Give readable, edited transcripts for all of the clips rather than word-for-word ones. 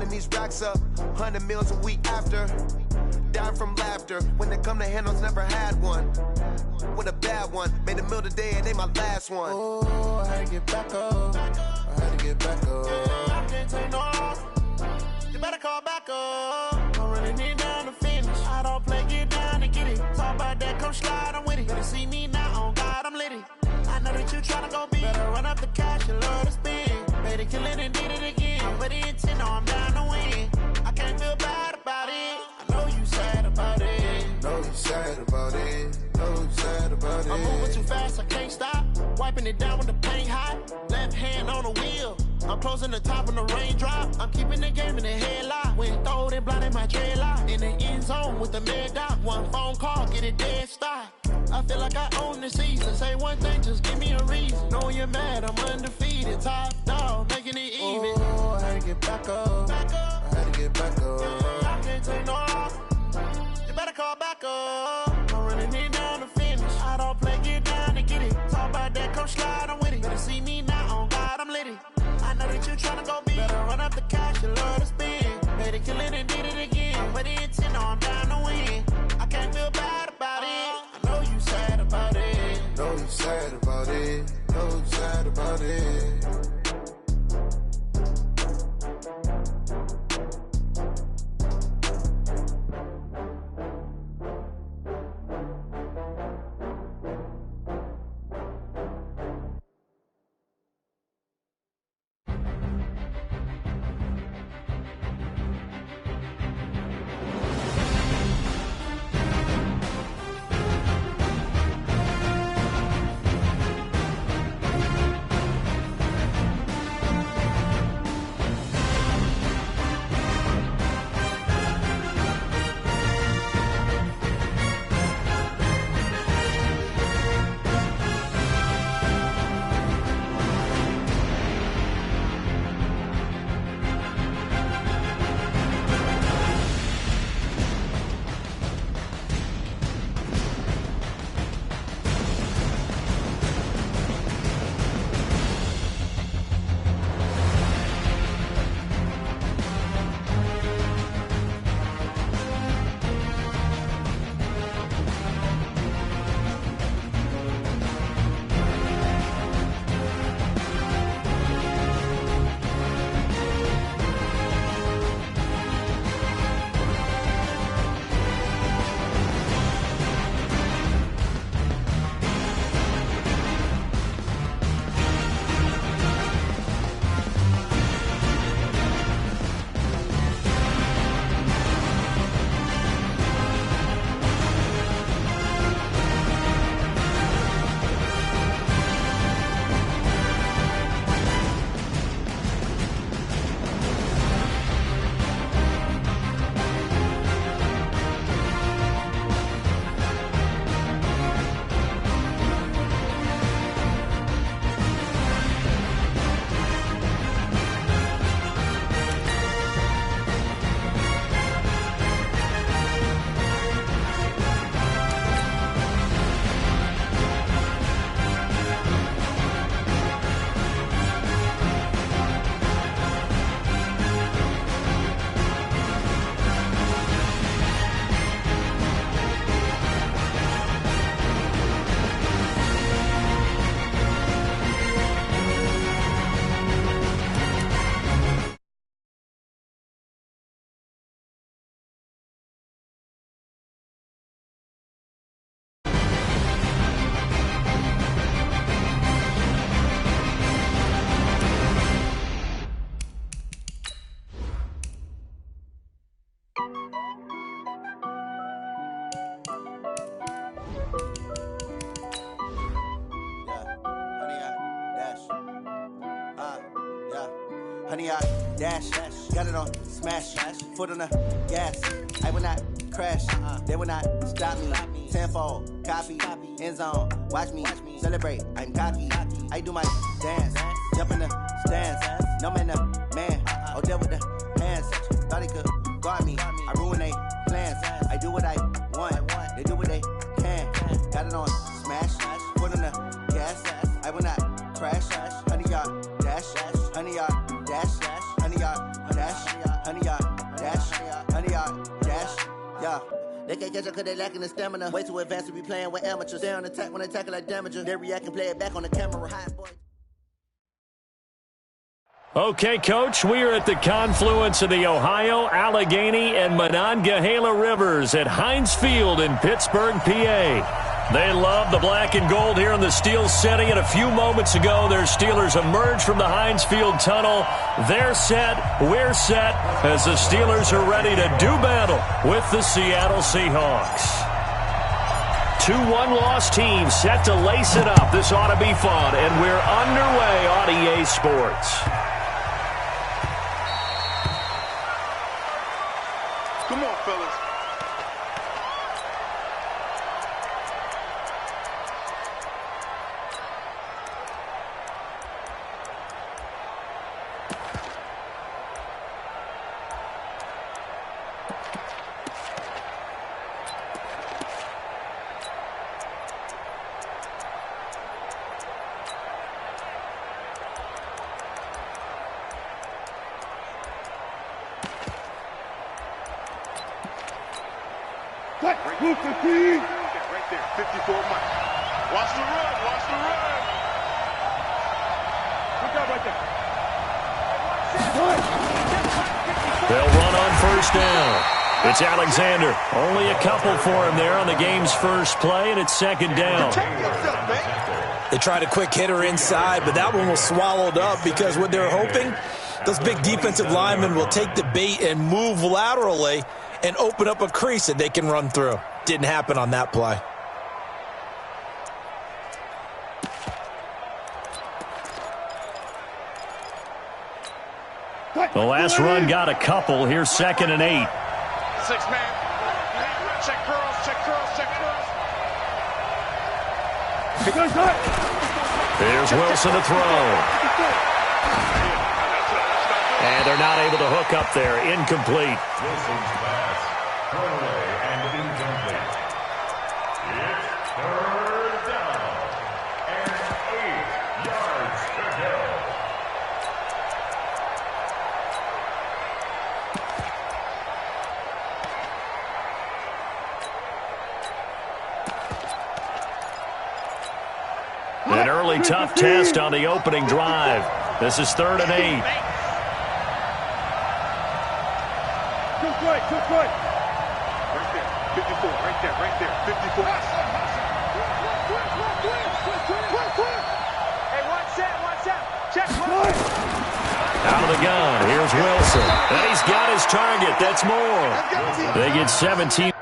running these racks up, 100 meals a week after. Dying from laughter, when they come to handles, never had one. With a bad one, made a meal today and they my last one. Oh, I had to get back up, I had to get back up. I can't take no off, you better call back up. I'm running it down to finish, I don't play, get down and get it. Talk about that, come slide, I'm with it. Better see me now, on God, I'm litty. I know that you tryna go big, better run up the cash, you love to spend. Better kill it and did it again, but the intent, no, I'm down to win. I can't feel bad about it, I know you sad about it. Know you sad about it, know you sad about it. I'm moving too fast, I can't stop. Wiping it down with the paint hot. Left hand on the wheel. I'm closing the top when the raindrop. I'm keeping the game in the headlock. When throwed and blinded my dreadlock. In the end zone with the mad dot. One phone call, get it dead stop. I feel like I own the season. Say one thing, just give me a reason. Knowing you're mad, I'm undefeated. Top dog, making it even. Oh, I had to get back up, I had to get back up. I can't take no off, you better call back up. I'm running it down to finish, I don't play, get down and get it. Talk about that, come slide, I'm with it. Better see me now, on God, I'm litty. I know that you tryna go big, better run up the cash, you love to spend. Better kill it and did it again, but the intent, no, I'm down to win. I can't feel bad about it, I know you sad about it. Know you sad about it, know you sad about it. Honey, I dash, got it on smash, foot on the gas. I will not crash, they will not stop me. Tenfold, copy, end zone, watch me celebrate. I'm cocky, I do my dance, jump in the stands. No man, the man, oh, deal with the hands. Thought he could guard me, I ruin they plans. I do what I want, they do what they can. Got it on smash, foot on the gas. I will not crash, honey, y'all dash, honey, y'all dash, honey, y'all dash, 100-yard dash, 100-yard dash, yeah. They can't catch up cause they lacking the stamina. Way too advanced to be playing with amateurs. They on attack when they tackle like damager. They react and play it back on the camera. Hot boy. Okay, Coach, we are at the confluence of the Ohio, Allegheny, and Monongahela Rivers at Heinz Field in Pittsburgh, PA. They love the black and gold here in the Steel City, and a few moments ago, their Steelers emerged from the Heinz Field tunnel. They're set, we're set, as the Steelers are ready to do battle with the Seattle Seahawks. 2 one-loss teams set to lace it up. This ought to be fun, and we're underway on EA Sports. Come on, fellas. Right there, 54 Mike. Watch the run, watch the run. Look out right there. They'll run on first down. It's Alexander. Only a couple for him there on the game's first play, and it's second down. They tried a quick hitter inside, but that one was swallowed up because what they're hoping, those big defensive linemen will take the bait and move laterally and open up a crease that they can run through. Didn't happen on that play. The last run got a couple. Here's 2nd and 8. 6-man. Check curls, check curls, check curls. Here's Wilson to throw. And they're not able to hook up there. Incomplete. Wilson's pass. Thrown away and incomplete. It's 3rd down and 8 yards to go. An early tough test on the opening drive. This is 3rd and 8. Right there, 54, right there, 54. Hey, watch out, check. Out of the gun, here's Wilson. And he's got his target, that's more. They get 17.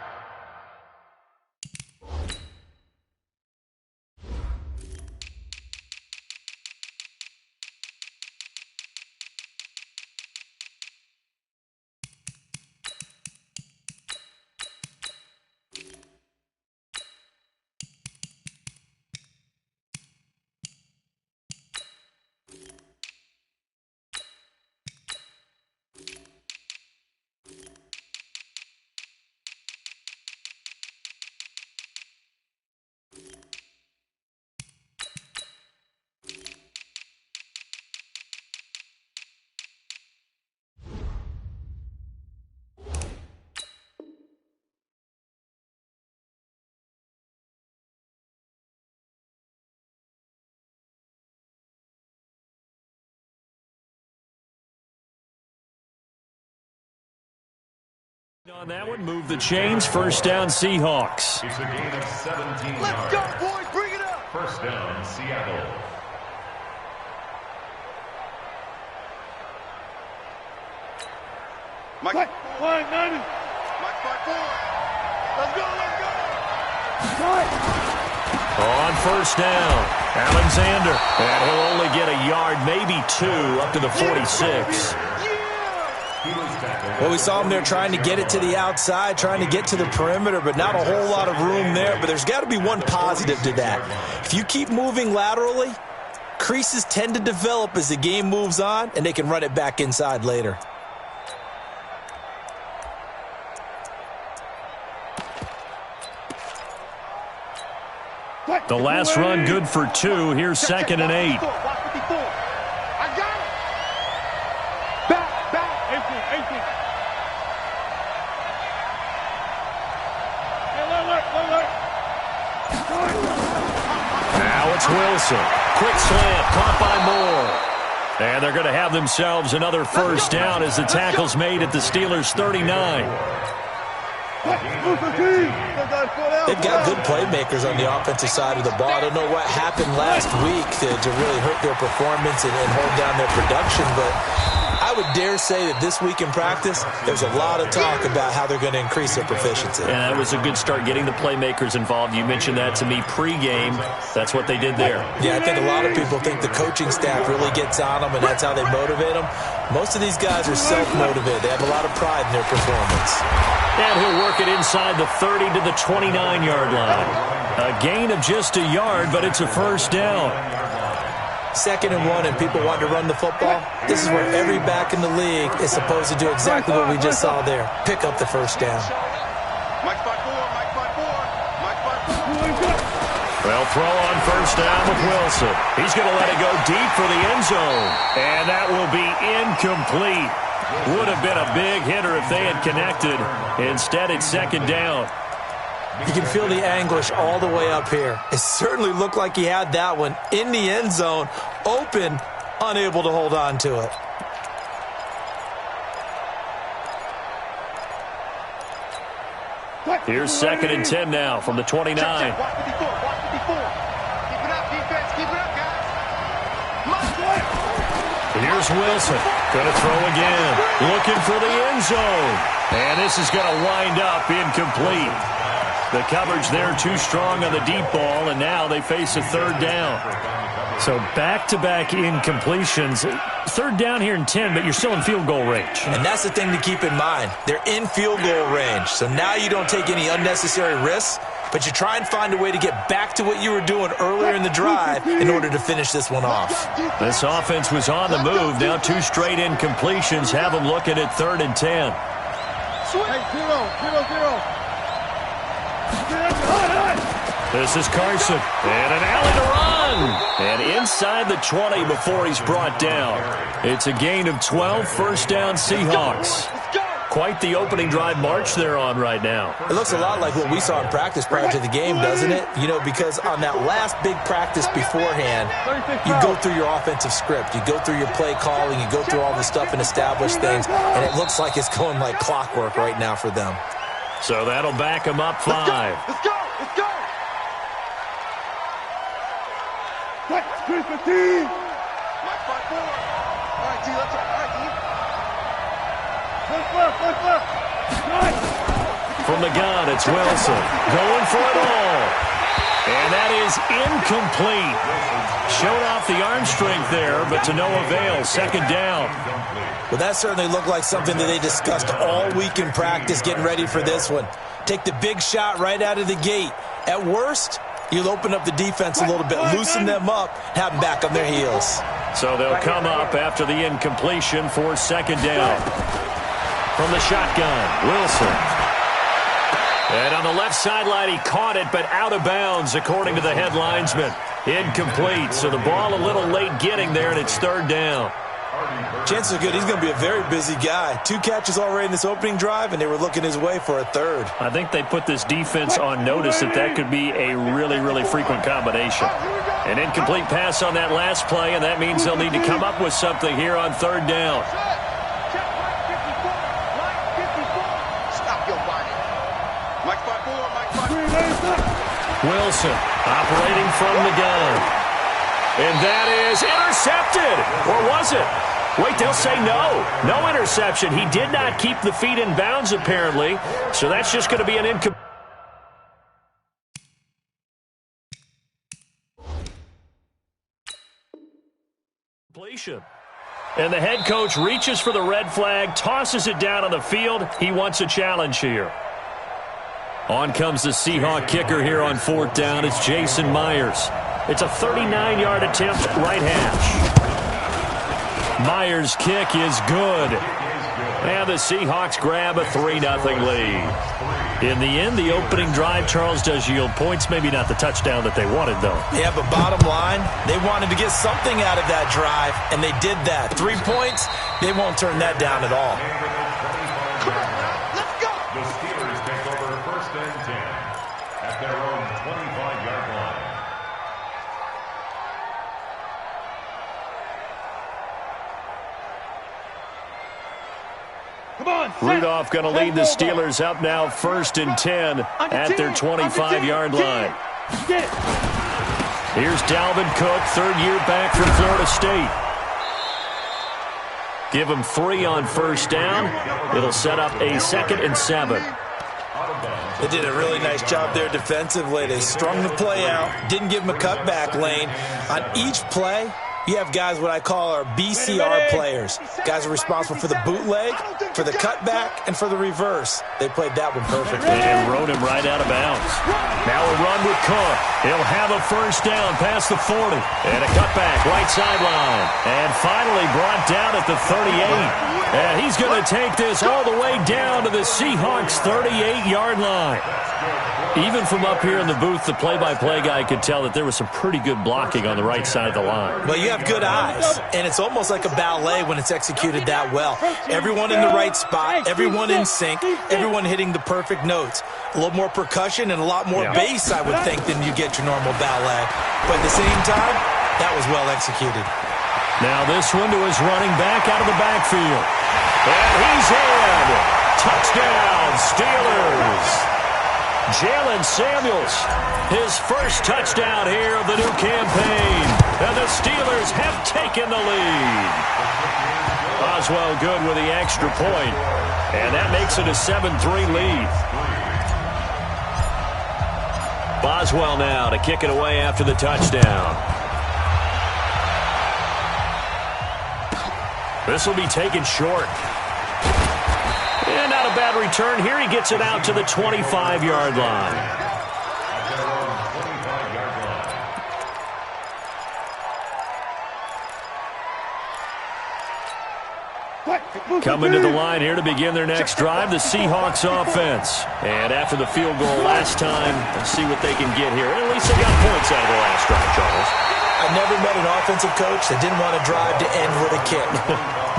On that one, move the chains. First down, Seahawks. It's a gain of 17 Let's yards. go, boys, bring it up. First down, Seattle. Mike, line 90. Mike, 5-4. Let's go. On first down, Alexander. And he'll only get a yard, maybe 2, up to the 46. Well, we saw him there trying to get it to the outside, trying to get to the perimeter, but not a whole lot of room there. But there's got to be one positive to that. If you keep moving laterally, creases tend to develop as the game moves on, and they can run it back inside later. The last run good for 2. Here's 2nd and 8. I got it. Back. 18. it's Wilson. Quick slant, caught by Moore. And they're going to have themselves another first down as the tackle's made at the Steelers' 39. They've got good playmakers on the offensive side of the ball. I don't know what happened last week to really hurt their performance and hold down their production, but I would dare say that this week in practice, there's a lot of talk about how they're going to increase their proficiency. And that was a good start, getting the playmakers involved. You mentioned that to me pregame. That's what they did there. Yeah, I think a lot of people think the coaching staff really gets on them, and that's how they motivate them. Most of these guys are self-motivated. They have a lot of pride in their performance. And he'll work it inside the 30 to the 29-yard line. A gain of just a yard, but it's a first down. 2nd and 1, and people want to run the football. This is where every back in the league is supposed to do exactly what we just saw there. Pick up the first down. Well, throw on first down with Wilson. He's going to let it go deep for the end zone. And that will be incomplete. Would have been a big hitter if they had connected. Instead, it's 2nd down. You can feel the anguish all the way up here. It certainly looked like he had that one in the end zone, open, unable to hold on to it. Here's 2nd and 10 now from the 29. Here's Wilson. Going to throw again. Looking for the end zone. And this is going to wind up incomplete. The coverage there too strong on the deep ball, and now they face a 3rd down. So back-to-back incompletions. 3rd down here in 10, but you're still in field goal range. And that's the thing to keep in mind. They're in field goal range. So now you don't take any unnecessary risks, but you try and find a way to get back to what you were doing earlier in the drive in order to finish this one off. This offense was on the move. Now 2 straight incompletions have them looking at 3rd and 10. This is Carson, and an alley to run. And inside the 20 before he's brought down. It's a gain of 12, first down Seahawks. Quite the opening drive march they're on right now. It looks a lot like what we saw in practice prior to the game, doesn't it? You know, because on that last big practice beforehand, you go through your offensive script. You go through your play calling. You go through all the stuff and establish things. And it looks like it's going like clockwork right now for them. So that'll back them up 5. Let's go! Let's go! Right, screen for team! Right, 5-4. All right, T, let's go. All right, T. Left. Right. From the gun, it's Wilson. Going for it all. And that is incomplete. Showed off the arm strength there, but to no avail. 2nd down. Well, that certainly looked like something that they discussed all week in practice, getting ready for this one. Take the big shot right out of the gate. At worst, you'll open up the defense a little bit, loosen them up, have them back on their heels. So they'll come up after the incompletion for 2nd down. From the shotgun, Wilson. And on the left sideline, he caught it, but out of bounds, according to the head linesman. Incomplete, so the ball a little late getting there, and it's 3rd down. Chances are good he's going to be a very busy guy. 2 catches already in this opening drive, and they were looking his way for a 3rd. I think they put this defense on notice that could be a really, really frequent combination. An incomplete pass on that last play, and that means they'll need to come up with something here on 3rd down. Wilson operating from the gun. And that is intercepted. Or was it? Wait, they'll say no. No interception. He did not keep the feet in bounds, apparently. So that's just going to be an incompletion. And the head coach reaches for the red flag, tosses it down on the field. He wants a challenge here. On comes the Seahawk kicker here on 4th down. It's Jason Myers. It's a 39-yard attempt, right hash. Myers' kick is good. And the Seahawks grab a 3-0 lead. In the end, the opening drive, Charles, does yield points. Maybe not the touchdown that they wanted, though. Yeah, but bottom line, they wanted to get something out of that drive, and they did that. 3 points, they won't turn that down at all. The Steelers take over 1st and 10 at their own 25-yard line. Rudolph going to lead the Steelers up now 1st and 10 at their 25-yard line. Here's Dalvin Cook, 3rd year back from Florida State. Give him 3 on 1st down. It'll set up a 2nd and 7. They did a really nice job there defensively. They strung the play out, didn't give him a cutback lane. On each play, you have guys what I call our BCR players. Guys are responsible for the bootleg, for the cutback, and for the reverse. They played that one perfectly. And rode him right out of bounds. Now a run with Cook. He'll have a 1st down past the 40. And a cutback, right sideline. And finally brought down at the 38. And he's going to take this all the way down to the Seahawks' 38-yard line. Even from up here in the booth, the play-by-play guy could tell that there was some pretty good blocking on the right side of the line. Well, you have good eyes, and it's almost like a ballet when it's executed that well. Everyone in the right spot, everyone in sync, everyone hitting the perfect notes. A little more percussion and a lot more bass, I would think, than you get your normal ballet. But at the same time, that was well executed. Now this one to his running back out of the backfield. And he's in. Touchdown, Steelers. Jalen Samuels, his 1st touchdown here of the new campaign. And the Steelers have taken the lead. Boswell good with the extra point. And that makes it a 7-3 lead. Boswell now to kick it away after the touchdown. This will be taken short. And not a bad return here. He gets it out to the 25-yard line. Coming to the line here to begin their next drive, the Seahawks offense. And after the field goal last time, let's see what they can get here. At least they got points out of the last drive, Charles. I never met an offensive coach that didn't want to drive to end with a kick.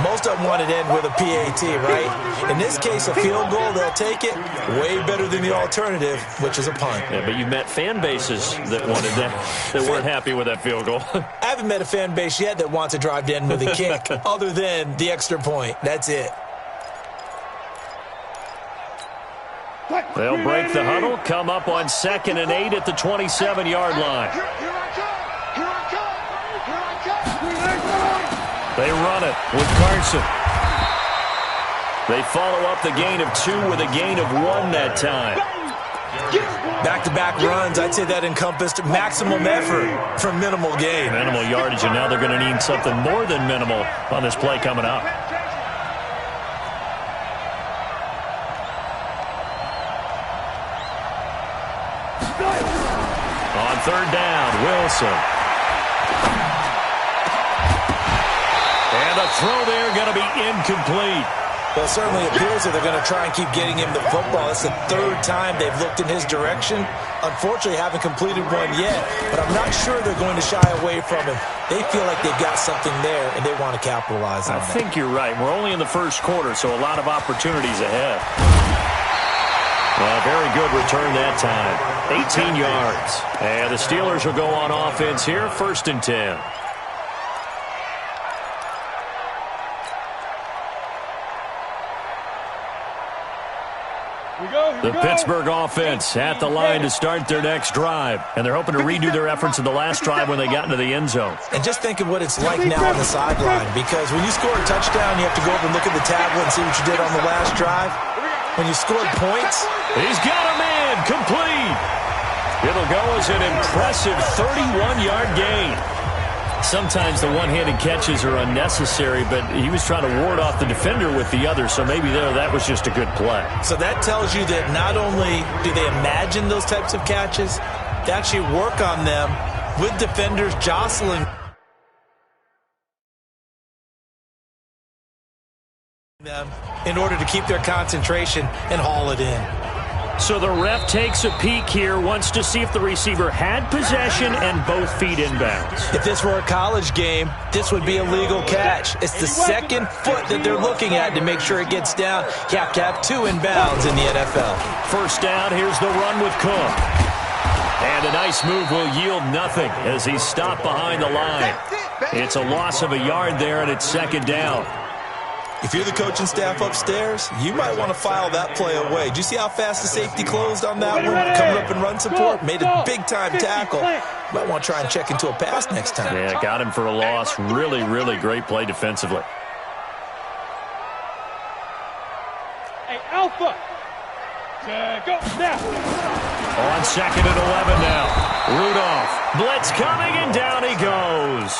Most of them want to end with a PAT, right? In this case, a field goal, they'll take it. Way better than the alternative, which is a punt. Yeah, but you've met fan bases that wanted that, that weren't happy with that field goal. I haven't met a fan base yet that wants to drive to end with a kick, other than the extra point. That's it. They'll break the huddle, come up on 2nd and 8 at the 27-yard line. They run it with Carson. They follow up the gain of 2 with a gain of 1 that time. Back-to-back runs, I'd say that encompassed maximum effort for minimal gain. Minimal yardage, and now they're going to need something more than minimal on this play coming up. On 3rd down, Wilson. And a throw there going to be incomplete. Well, it certainly appears that they're going to try and keep getting him the football. It's the 3rd time they've looked in his direction. Unfortunately, haven't completed one yet, but I'm not sure they're going to shy away from him. They feel like they've got something there, and they want to capitalize on that. I think you're right. We're only in the 1st quarter, so a lot of opportunities ahead. Very good return that time. 18 yards. And the Steelers will go on offense here, 1st and 10. The Pittsburgh offense at the line to start their next drive. And they're hoping to redo their efforts in the last drive when they got into the end zone. And just think of what it's like now on the sideline. Because when you score a touchdown, you have to go over and look at the tablet and see what you did on the last drive. When you scored points. He's got him in. Complete. It'll go as an impressive 31-yard gain. Sometimes the one-handed catches are unnecessary, but he was trying to ward off the defender with the other, so maybe that was just a good play. So that tells you that not only do they imagine those types of catches, they actually work on them with defenders jostling them in order to keep their concentration and haul it in. So the ref takes a peek here, wants to see if the receiver had possession and both feet inbounds. If this were a college game, this would be a legal catch. It's the 2nd foot that they're looking at to make sure it gets down. You have to have 2 inbounds in the NFL. 1st down, here's the run with Cook. And a nice move will yield nothing as he's stopped behind the line. It's a loss of a yard there, and it's 2nd down. If you're the coaching staff upstairs, you might want to file that play away. Do you see how fast the safety closed on that one? Coming up in run support, made a big-time tackle. Might want to try and check into a pass next time. Yeah, got him for a loss. Really, really great play defensively. Hey, Alpha. Go now. On 2nd and 11 now. Rudolph. Blitz coming, and down he goes.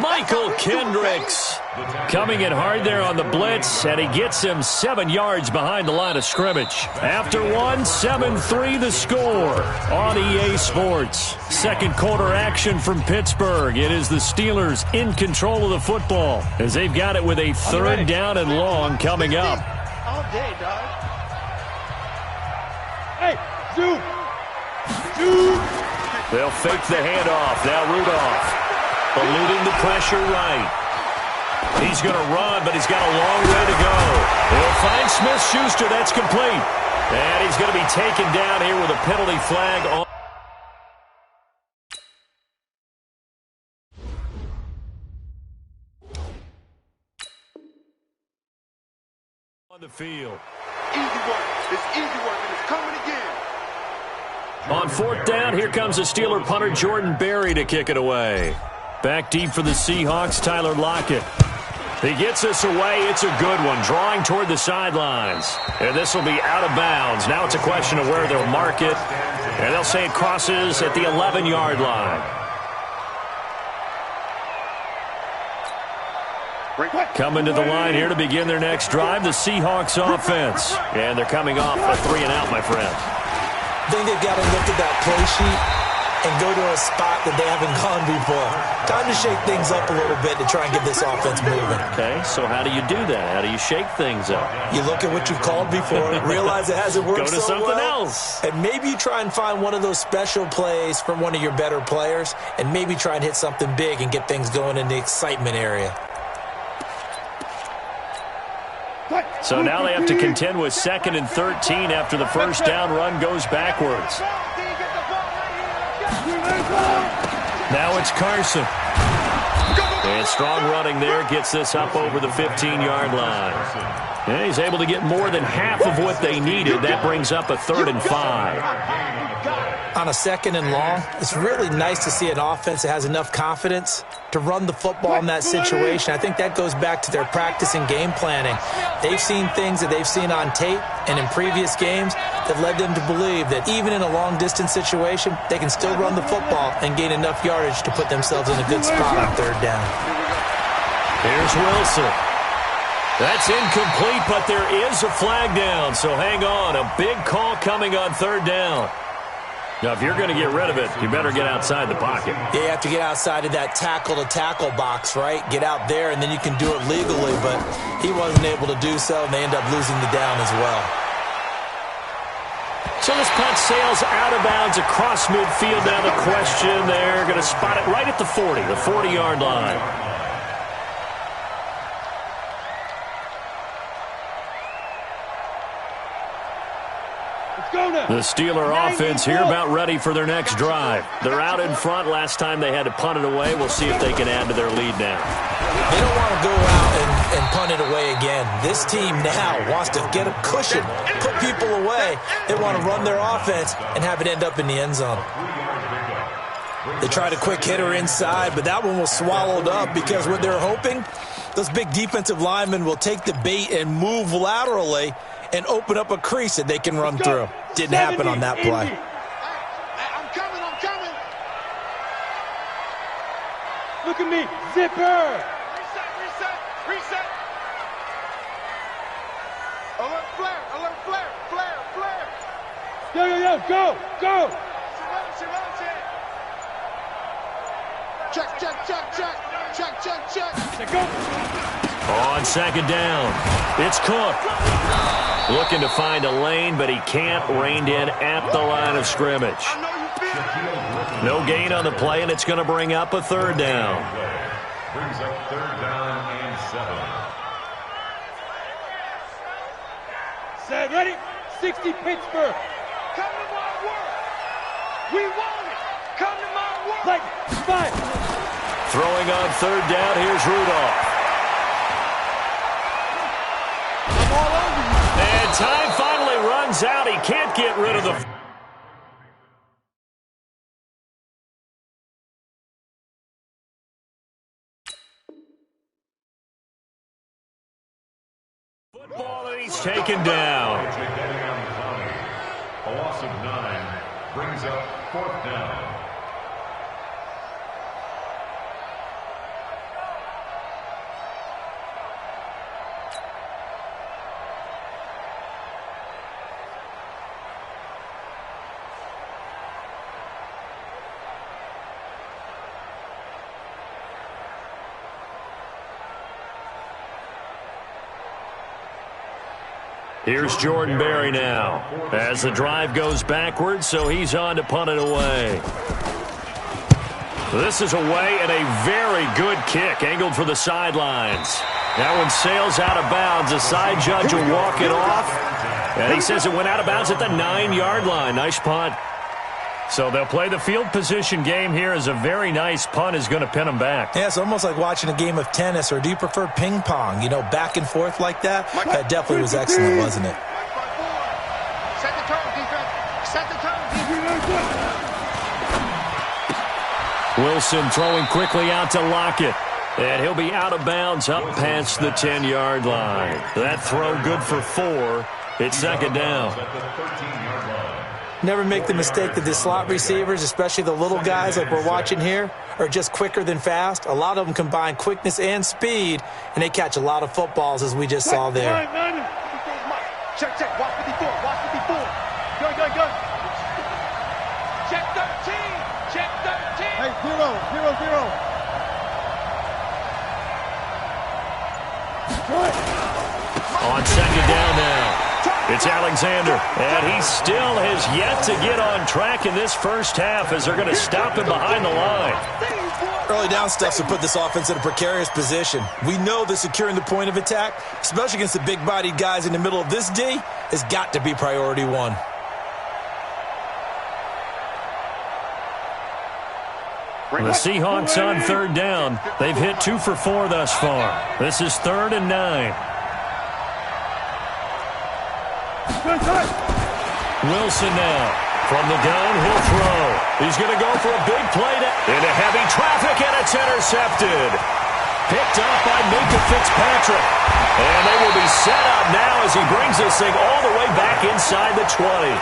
Michael Kendricks coming in hard there on the blitz, and he gets him 7 yards behind the line of scrimmage. After one, 7-3 the score on EA Sports. Second quarter action from Pittsburgh. It is the Steelers in control of the football as they've got it with a 3rd down and long coming up. All day, dog. Hey, zoom. Zoom. They'll fake the handoff. Now Rudolph. Eluding the pressure right. He's going to run, but he's got a long way to go. He'll find Smith-Schuster. That's complete. And he's going to be taken down here with a penalty flag on the field. Easy work. It's easy work, and it's coming again. On 4th down, here comes the Steeler punter Jordan Berry to kick it away. Back deep for the Seahawks, Tyler Lockett. He gets this away. It's a good one, drawing toward the sidelines. And this will be out of bounds. Now it's a question of where they'll mark it. And they'll say it crosses at the 11-yard line. Coming to the line here to begin their next drive, the Seahawks offense. And they're coming off a 3-and-out, my friend. I think they've got to look at that play sheet and go to a spot that they haven't gone before. Time to shake things up a little bit to try and get this offense moving. Okay, so how do you do that? How do you shake things up? You look at what you've called before, realize it hasn't worked Go to so something well, else. and maybe you try and find one of those special plays from one of your better players, and maybe try and hit something big and get things going in the excitement area. So now they have to contend with 2nd and 13 after the first down run goes backwards. Now it's Carson. And strong running there gets this up over the 15-yard line. And he's able to get more than half of what they needed. That brings up a 3rd and 5. On a 2nd and long, it's really nice to see an offense that has enough confidence to run the football in that situation. I think that goes back to their practice and game planning. They've seen things that they've seen on tape and in previous games that led them to believe that even in a long-distance situation, they can still run the football and gain enough yardage to put themselves in a good spot on 3rd down. Here's Wilson. That's incomplete, but there is a flag down, so hang on. A big call coming on 3rd down. Now, if you're going to get rid of it, you better get outside the pocket. Yeah, you have to get outside of that tackle-to-tackle box, right? Get out there, and then you can do it legally, but he wasn't able to do so, and they end up losing the down as well. So this punt sails out of bounds across midfield. Now the question, they're going to spot it right at the 40, the 40-yard line. The Steeler offense here about ready for their next drive. They're out in front. Last time they had to punt it away. We'll see if they can add to their lead now. They don't want to go out and punt it away again. This team now wants to get a cushion, put people away. They want to run their offense and have it end up in the end zone. They tried a quick hitter inside, but that one was swallowed up because what they're hoping, those big defensive linemen will take the bait and move laterally and open up a crease that they can run through. Didn't happen on that play. I'm coming. Look at me, zipper. Reset. Alert flare. Yo, go. Check. Go. On 2nd down, it's Cook. Looking to find a lane, but he can't. Reined in at the line of scrimmage. No gain on the play, and it's going to bring up a 3rd down. Brings up 3rd down and 7. Set, ready? 60 Pittsburgh. Come to my work. We want it. Come to my work. Like 5. Throwing on 3rd down, here's Rudolph. time finally runs out. He can't get rid of the football, and he's taken down. A loss of 9 brings up 4th down. Here's Jordan Berry now as the drive goes backwards, so he's on to punt it away. This is away and a very good kick, angled for the sidelines. That one sails out of bounds. The side judge will walk it off, and he says it went out of bounds at the 9-yard line. Nice punt. So they'll play the field position game here as a very nice punt is going to pin them back. Yeah, it's almost like watching a game of tennis, or do you prefer ping pong? You know, back and forth like that? That definitely was excellent, wasn't it? Set the tone, defense. Set the tone, defense. Wilson throwing quickly out to Lockett. And he'll be out of bounds up past the 10-yard line. That throw good for 4. It's 2nd down. Never make the mistake that the slot receivers, especially the little guys like we're watching here, are just quicker than fast. A lot of them combine quickness and speed, and they catch a lot of footballs, as we just saw there. Check, watch 54, watch 54. Go. Check 13, check 13. Hey, 0. On 2nd down now. It's Alexander, and he still has yet to get on track in this first half as they're going to stop him behind the line. Early down stuff to put this offense in a precarious position. We know that securing the point of attack, especially against the big-bodied guys in the middle of this D, has got to be priority 1. The Seahawks on 3rd down. They've hit 2 for 4 thus far. This is 3rd and 9. Wilson now. From the gun, he'll throw. He's going to go for a big play into heavy traffic, and it's intercepted. Picked up by Minka Fitzpatrick. And they will be set up now as he brings this thing all the way back inside the 20.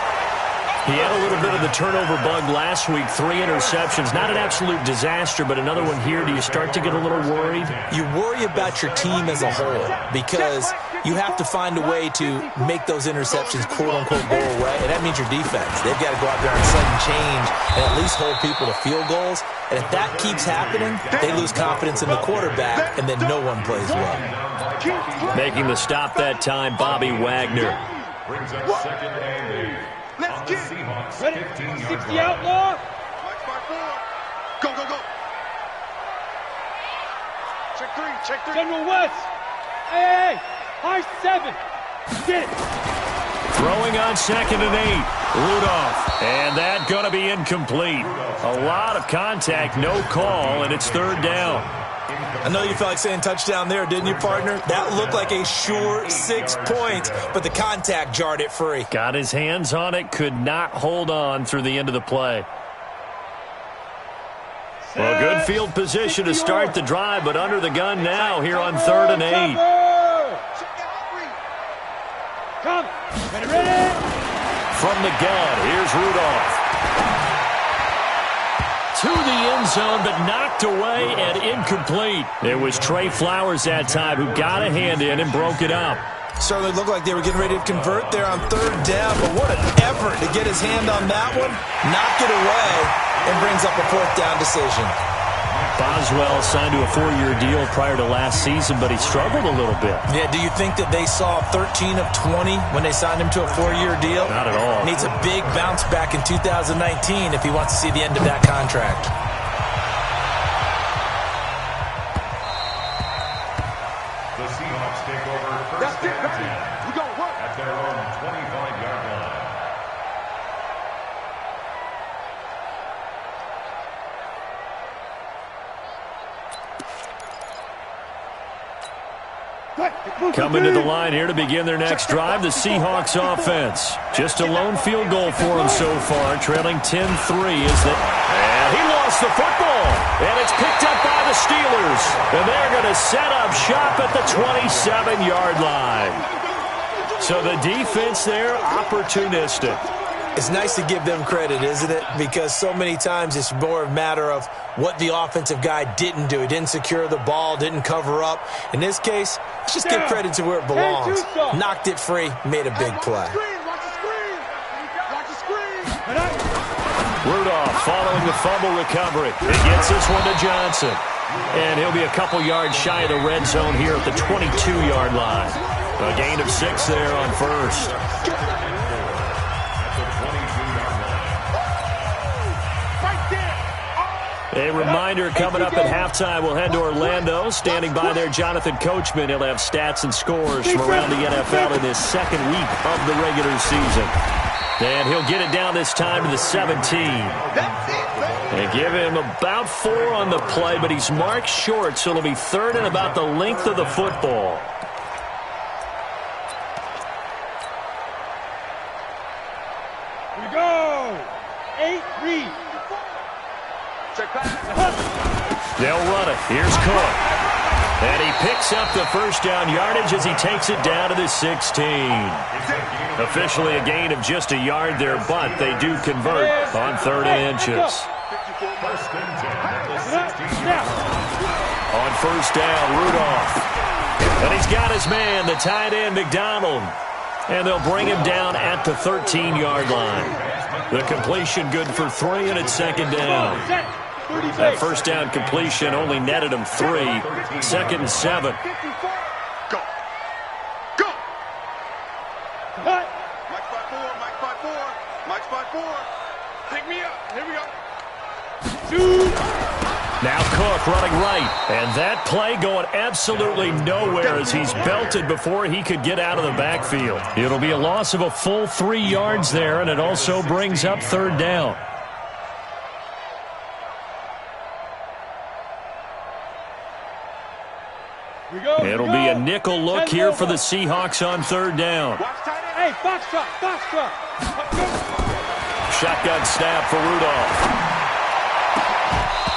He had a little bit of the turnover bug last week, 3 interceptions. Not an absolute disaster, but another one here. Do you start to get a little worried? You worry about your team as a whole because you have to find a way to make those interceptions, quote-unquote, go away, and that means your defense. They've got to go out there and sudden change and at least hold people to field goals. And if that keeps happening, they lose confidence in the quarterback, and then no one plays well. Making the stop that time, Bobby Wagner. Brings up 2nd and 8. Let's get Seahawks, ready. 15-yard 60 line. outlaw. Go. Check 3. General West. Hey. High 7. Get it. Throwing on 2nd and 8. Rudolph. And that going to be incomplete. A lot of contact, no call, and it's 3rd down. I know you felt like saying touchdown there, didn't you, partner? That looked like a sure 6 points, but the contact jarred it free. Got his hands on it, could not hold on through the end of the play. Well, good field position to start the drive, but under the gun now here on 3rd and 8. Come. Ready. From the gun, here's Rudolph. To the end zone, but knocked away and incomplete. It was Trey Flowers that time who got a hand in and broke it up. Certainly looked like they were getting ready to convert there on 3rd down, but what an effort to get his hand on that one, knock it away, and brings up a 4th down decision. Boswell signed to a 4-year deal prior to last season, but he struggled a little bit. Yeah, do you think that they saw 13 of 20 when they signed him to a 4-year deal? Not at all. Needs a big bounce back in 2019 if he wants to see the end of that contract. The Seahawks take over 1st and 10 at their own 25-yard line. Coming to the line here to begin their next drive, the Seahawks offense. Just a lone field goal for them so far, trailing 10-3 and he lost the football, and it's picked up by the Steelers, and they're going to set up shop at the 27-yard line. So the defense there, opportunistic. It's nice to give them credit, isn't it? Because so many times it's more a matter of what the offensive guy didn't do. He didn't secure the ball, didn't cover up. In this case, let's just give credit to where it belongs. Knocked it free, made a big play. Rudolph following the fumble recovery. He gets this one to Johnson. And he'll be a couple yards shy of the red zone here at the 22-yard line. A gain of 6 there on first. A reminder coming up at halftime, we'll head to Orlando. Standing by there, Jonathan Coachman. He'll have stats and scores from around the NFL in this second week of the regular season. And he'll get it down this time to the 17. They give him about 4 on the play, but he's marked short, so it'll be third and about the length of the football. Here we go. 8 read. They'll run it. Here's Cook. And he picks up the first down yardage as he takes it down to the 16. Officially a gain of just a yard there, but they do convert on 3rd and inches. On first down, Rudolph. And he's got his man, the tight end, McDonald. And they'll bring him down at the 13-yard line. The completion good for 3, and it's second down. That first down completion only netted him 3. 2nd and 7. Go. Go. Mike 5-4. Mike 5-4. Mike 5-4. Pick me up. Here we go. Now Cook running right. And that play going absolutely nowhere as he's belted before he could get out of the backfield. It'll be a loss of a full 3 yards there, and it also brings up 3rd down. It'll be a nickel look here for the Seahawks on 3rd down. Hey, box drop. Shotgun snap for Rudolph.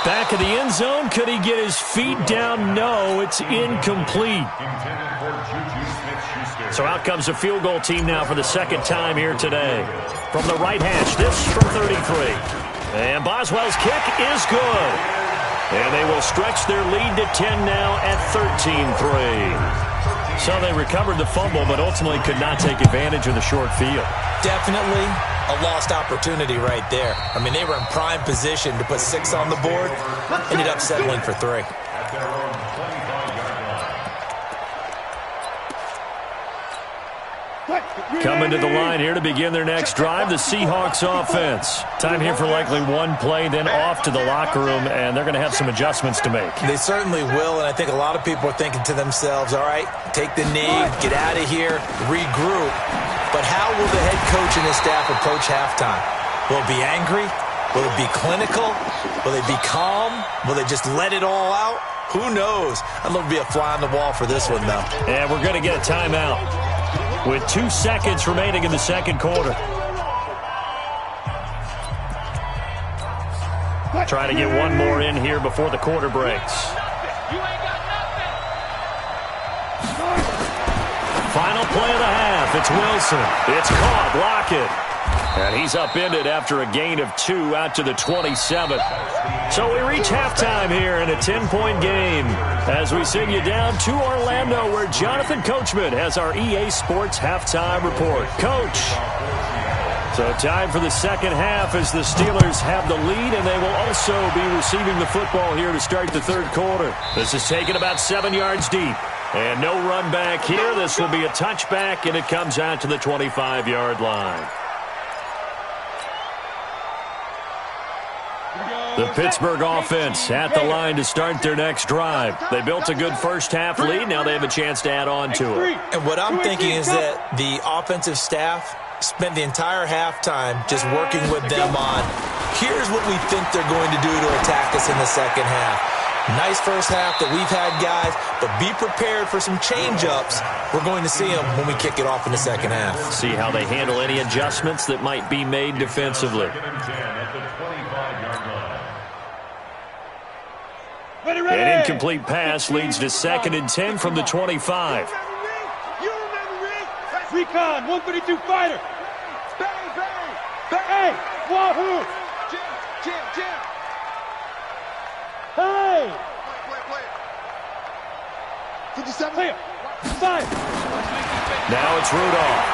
Back of the end zone. Could he get his feet down? No, it's incomplete. So out comes the field goal team now for the 2nd time here today. From the right hash, this from 33. And Boswell's kick is good. And they will stretch their lead to 10 now at 13-3. So they recovered the fumble, but ultimately could not take advantage of the short field. Definitely a lost opportunity right there. I mean, they were in prime position to put 6 on the board. Ended up settling for 3. Coming to the line here to begin their next drive, the Seahawks offense. Time here for likely one play, then off to the locker room, and they're going to have some adjustments to make. They certainly will, and I think a lot of people are thinking to themselves, all right, take the knee, get out of here, regroup. But how will the head coach and his staff approach halftime? Will it be angry? Will it be clinical? Will they be calm? Will they just let it all out? Who knows? I'd love to be a fly on the wall for this one, though. And we're going to get a timeout with 2 seconds remaining in the second quarter. Trying to get one more in here before the quarter breaks. Final play of the half. It's Wilson. It's caught. Lockett. And he's upended after a gain of 2 out to the 27. So we reach halftime here in a 10-point game as we send you down to Orlando where Jonathan Coachman has our EA Sports halftime report. Coach. So time for the second half as the Steelers have the lead, and they will also be receiving the football here to start the third quarter. This is taken about 7 yards deep. And no run back here. This will be a touchback, and it comes out to the 25-yard line. The Pittsburgh offense at the line to start their next drive. They built a good first-half lead. Now they have a chance to add on to it. And what I'm thinking is that the offensive staff spent the entire halftime just working with them on, here's what we think they're going to do to attack us in the second half. Nice first half that we've had, guys, but be prepared for some change-ups. We're going to see them when we kick it off in the second half. See how they handle any adjustments that might be made defensively. An incomplete pass leads to 2nd and 10 from the 25. Recon, 132 fighter. Bang, bang, bang. Hey, wahoo. Jim. Hey. Play. 57. Clear. 5. Now it's Rudolph.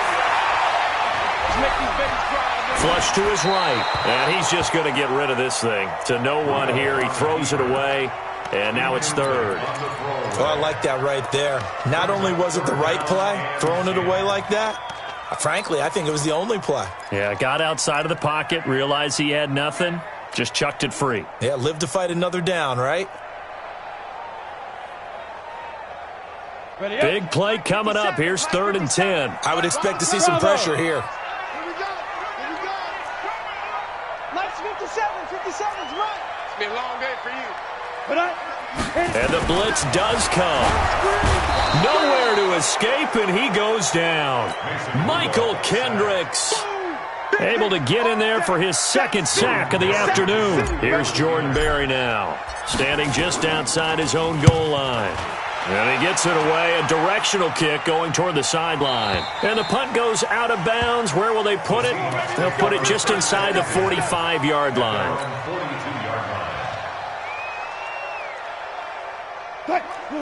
Flush to his right. And he's just going to get rid of this thing. To no one here. He throws it away. And now it's 3rd. Oh, I like that right there. Not only was it the right play, throwing it away like that, frankly, I think it was the only play. Yeah, got outside of the pocket, realized he had nothing, just chucked it free. Yeah, live to fight another down, right? Big play coming up. Here's 3rd and 10. I would expect to see some pressure here. Here we go. Nice 57's right. It's been a long day for you. And the blitz does come. Nowhere to escape, and he goes down. Michael Kendricks able to get in there for his 2nd sack of the afternoon. Here's Jordan Berry now, standing just outside his own goal line. And he gets it away, a directional kick going toward the sideline. And the punt goes out of bounds. Where will they put it? They'll put it just inside the 45-yard line.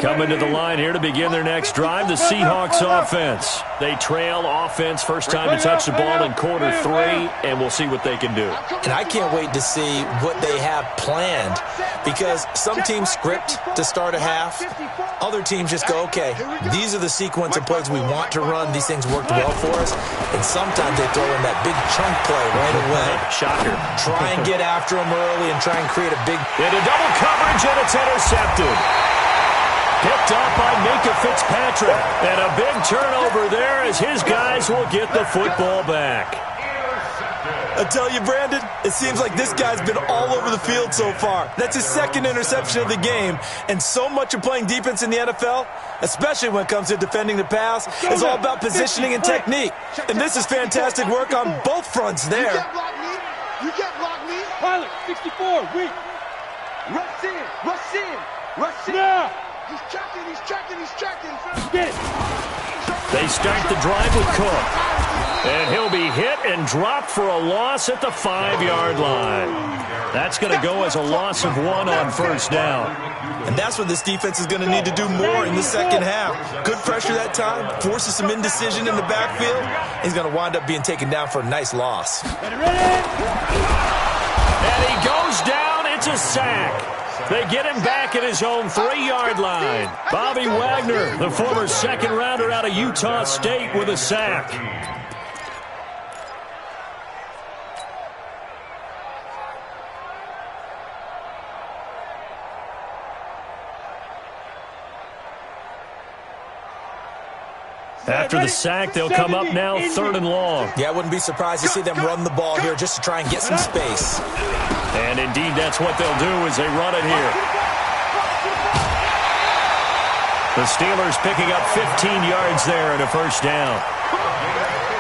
Coming to the line here to begin their next drive, the Seahawks offense. They trail offense, first time to touch the ball in quarter 3, and we'll see what they can do. And I can't wait to see what they have planned, because some teams script to start a half. Other teams just go, okay, these are the sequence of plays we want to run. These things worked well for us. And sometimes they throw in that big chunk play right away. Shocker. Try and get after them early and try and create a big... Into double coverage, and it's intercepted. Picked up by Minka Fitzpatrick. And a big turnover there as his guys will get the football back. I tell you, Brandon, it seems like this guy's been all over the field so far. That's his 2nd interception of the game. And so much of playing defense in the NFL, especially when it comes to defending the pass, is all about positioning and technique. And this is fantastic work on both fronts there. You can't block me. Pilot, 64, weak. Rush in. Now. He's checking. Get it. They start the drive with Cook. And he'll be hit and dropped for a loss at the 5-yard line. That's going to go as a loss of 1 on first down. And that's what this defense is going to need to do more in the second half. Good pressure that time, forces some indecision in the backfield. He's going to wind up being taken down for a nice loss. And he goes down. It's a sack. They get him back at his own 3-yard line. Bobby Wagner, the former second-rounder out of Utah State, with a sack. After the sack, they'll come up now 3rd and long. Yeah, I wouldn't be surprised to see them run the ball here just to try and get some space. And indeed, that's what they'll do as they run it here. The Steelers picking up 15 yards there and a first down.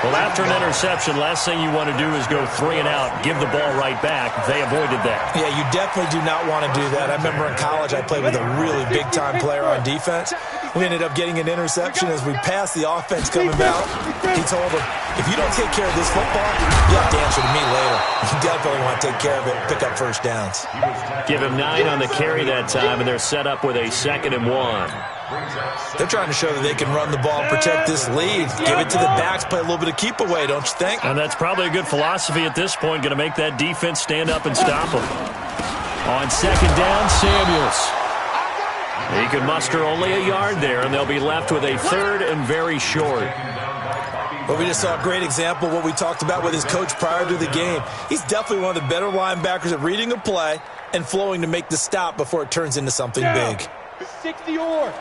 Well, after an interception, last thing you want to do is go 3 and out, give the ball right back. They avoided that. Yeah, you definitely do not want to do that. I remember in college I played with a really big-time player on defense. We ended up getting an interception as we passed the offense coming out. He told him, if you don't take care of this football, you have to answer to me later. You definitely want to take care of it and pick up first downs. Give him 9 on the carry that time, and they're set up with a 2nd and 1. They're trying to show that they can run the ball and protect this lead. Give it to the backs, play a little bit of keep away, don't you think? And that's probably a good philosophy at this point, going to make that defense stand up and stop them. On 2nd down, Samuels. He can muster only a yard there, and they'll be left with a 3rd and very short. But we just saw a great example of what we talked about with his coach prior to the game. He's definitely one of the better linebackers at reading a play and flowing to make the stop before it turns into something big. 60 or.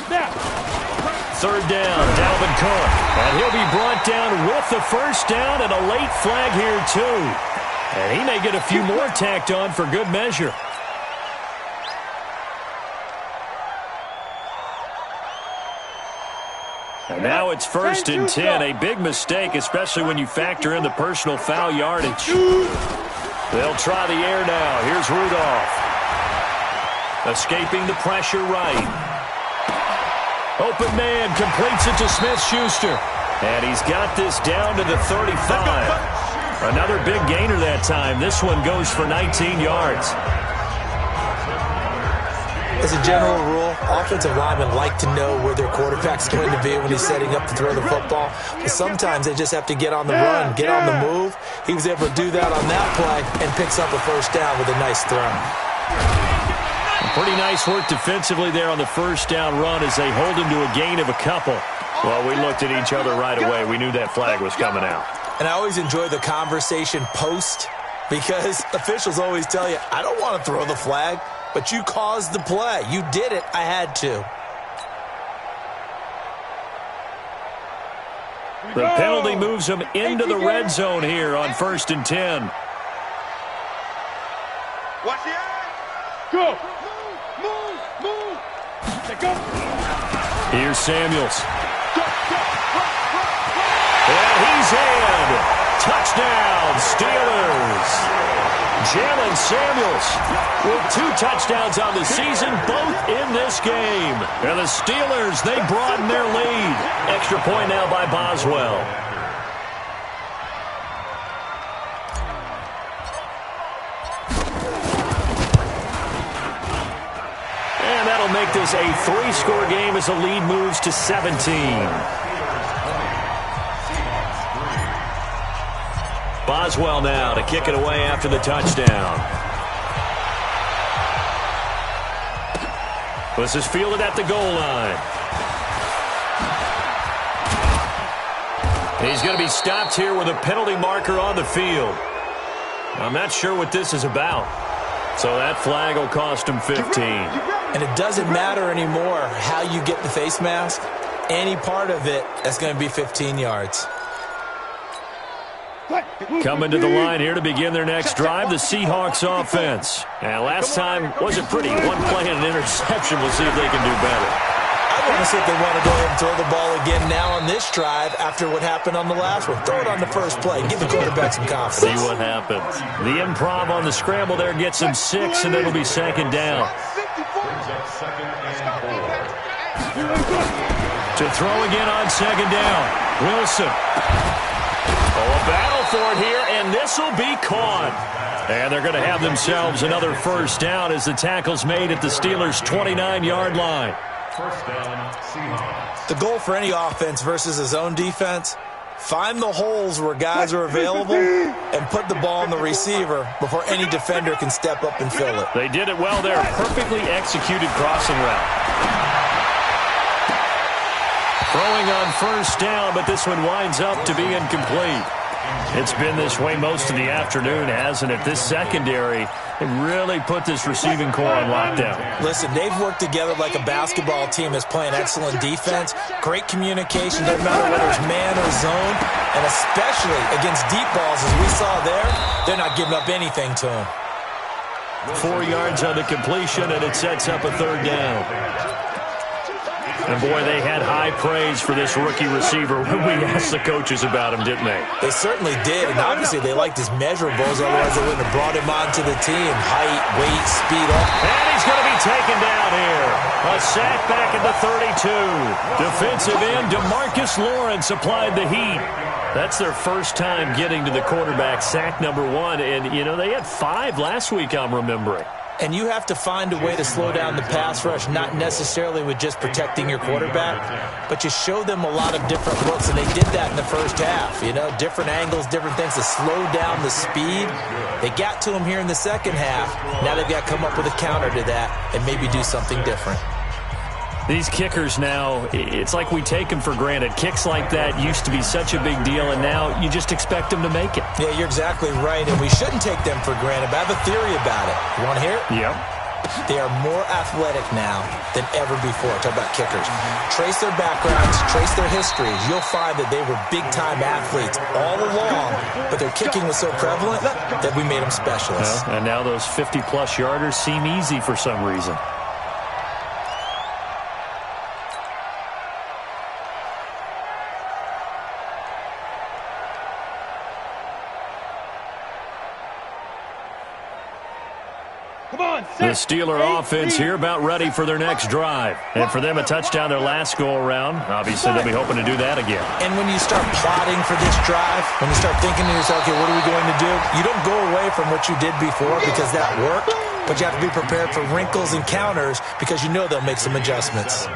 Now. 3rd down, Dalvin Cook. And he'll be brought down with the first down and a late flag here, too. And he may get a few more tacked on for good measure. And now it's 1st and 10. A big mistake, especially when you factor in the personal foul yardage. They'll try the air now. Here's Rudolph. Escaping the pressure right. Open man completes it to Smith-Schuster. And he's got this down to the 35. Another big gainer that time. This one goes for 19 yards. As a general rule, offensive linemen like to know where their quarterback's going to be when he's setting up to throw the football. But sometimes they just have to get on the run, get on the move. He was able to do that on that play and picks up a first down with a nice throw. Pretty nice work defensively there on the first down run as they hold him to a gain of a couple. Well, we looked at each other right away. We knew that flag was coming out. And I always enjoy the conversation post because officials always tell you, I don't want to throw the flag. But you caused the play. You did it. I had to. The penalty moves them into the red zone here on 1st and 10. Watch the eye. Go. Move. Go. Here's Samuels. And he's in. Touchdown, Steelers. Jalen Samuels with 2 touchdowns on the season, both in this game. And the Steelers, they broaden their lead. Extra point now by Boswell. And that'll make this a 3-score game as the lead moves to 17. Boswell now to kick it away after the touchdown. This is fielded at the goal line. He's going to be stopped here with a penalty marker on the field. I'm not sure what this is about. So that flag will cost him 15. And it doesn't matter anymore how you get the face mask. Any part of it, that's going to be 15 yards. Coming to the line here to begin their next drive, the Seahawks offense. And last time wasn't pretty. One play and an interception. We'll see if they can do better. I want to see if they want to go ahead and throw the ball again now on this drive after what happened on the last one. Throw it on the first play. Give the quarterback some confidence. See what happens. The improv on the scramble there gets them 6, and it'll be 2nd down. To throw again on 2nd down. Wilson. Oh, a battle for it here, and this will be caught. And they're going to have themselves another first down as the tackle's made at the Steelers' 29-yard line. First down, Seahawks. The goal for any offense versus a zone defense, find the holes where guys are available and put the ball on the receiver before any defender can step up and fill it. They did it well there. Perfectly executed crossing route. Throwing on first down, but this one winds up to be incomplete. It's been this way most of the afternoon, hasn't it? This secondary, they really put this receiving core on lockdown. Listen, they've worked together like a basketball team that's playing excellent defense, great communication, doesn't matter whether it's man or zone, and especially against deep balls, as we saw there, they're not giving up anything to them. 4 yards on the completion, and it sets up a 3rd down. And, boy, they had high praise for this rookie receiver when we asked the coaches about him, didn't they? They certainly did, and obviously they liked his measurables, otherwise they wouldn't have brought him onto the team. Height, weight, speed up. And he's going to be taken down here. A sack back at the 32. Defensive end DeMarcus Lawrence applied the heat. That's their first time getting to the quarterback, sack number 1. And, you know, they had 5 last week, I'm remembering. And you have to find a way to slow down the pass rush, not necessarily with just protecting your quarterback, but you show them a lot of different looks, and they did that in the first half. You know, different angles, different things to slow down the speed. They got to him here in the second half. Now they've got to come up with a counter to that and maybe do something different. These kickers now, it's like we take them for granted. Kicks like that used to be such a big deal, and now you just expect them to make it. Yeah, you're exactly right, and we shouldn't take them for granted, but I have a theory about it. You want to hear it? Yep. They are more athletic now than ever before. Talk about kickers. Trace their backgrounds, trace their histories. You'll find that they were big-time athletes all along, but their kicking was so prevalent that we made them specialists. Well, and now those 50-plus yarders seem easy for some reason. The Steeler offense here about ready for their next drive. And for them, a touchdown their last go-around. Obviously, they'll be hoping to do that again. And when you start plotting for this drive, when you start thinking to yourself, okay, what are we going to do? You don't go away from what you did before because that worked, but you have to be prepared for wrinkles and counters because you know they'll make some adjustments.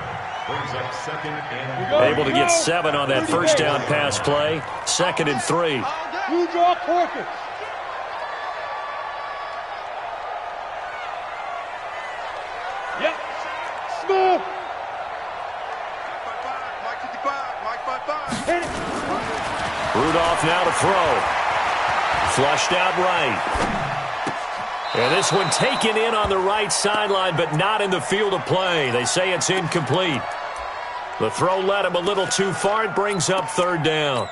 Able to get 7 on that first down pass play. 2nd and 3. You draw Corkins. Yep. Smooth. Hit it. Rudolph now to throw. Flushed out right. And this one taken in on the right sideline, but not in the field of play. They say it's incomplete. The throw led him a little too far. It brings up 3rd down.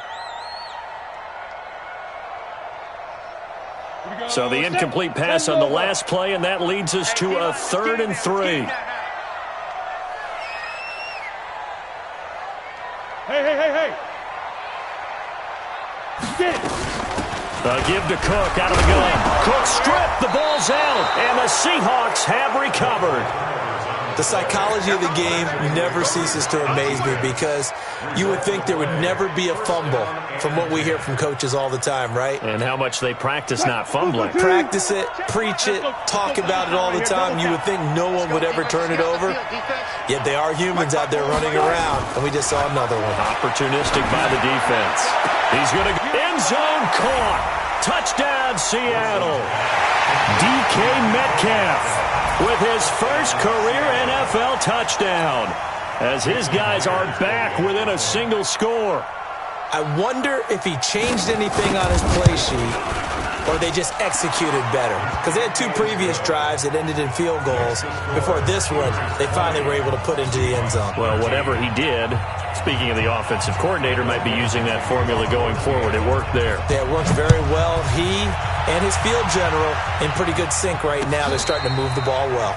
So the incomplete pass on the last play, and that leads us to a 3rd and 3. Hey. Get it. A give to Cook out of the gun. Cook stripped. The ball's out, and the Seahawks have recovered. The psychology of the game never ceases to amaze me because you would think there would never be a fumble from what we hear from coaches all the time, right? And how much they practice not fumbling. Practice it, preach it, talk about it all the time. You would think no one would ever turn it over. Yet they are humans out there running around, and we just saw another one. Opportunistic by the defense. He's going to end zone caught. Touchdown, Seattle. DK Metcalf with his first career NFL touchdown as his guys are back within a single score. I wonder if he changed anything on his play sheet or they just executed better. Because they had 2 previous drives that ended in field goals. Before this one, they finally were able to put into the end zone. Well, whatever he did, speaking of the offensive coordinator, might be using that formula going forward. It worked there. Yeah, it worked very well. He and his field general in pretty good sync right now. They're starting to move the ball well.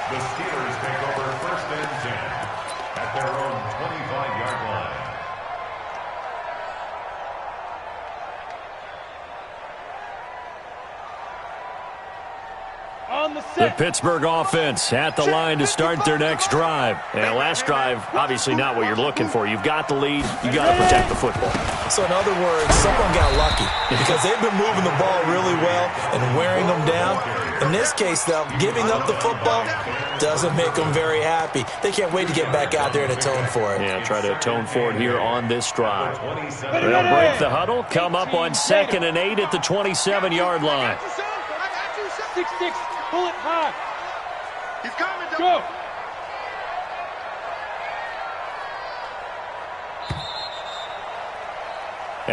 The Steelers take over 1st and 10 at their own 25-yard line. The Pittsburgh offense at the line to start their next drive. And last drive, obviously not what you're looking for. You've got the lead. You got to protect the football. So in other words, someone got lucky because they've been moving the ball really well and wearing them down. In this case, though, giving up the football doesn't make them very happy. They can't wait to get back out there and atone for it. Yeah, try to atone for it here on this drive. They'll break the huddle, come up on 2nd and 8 at the 27-yard line. 6-6. Pull it high. He's coming. Go.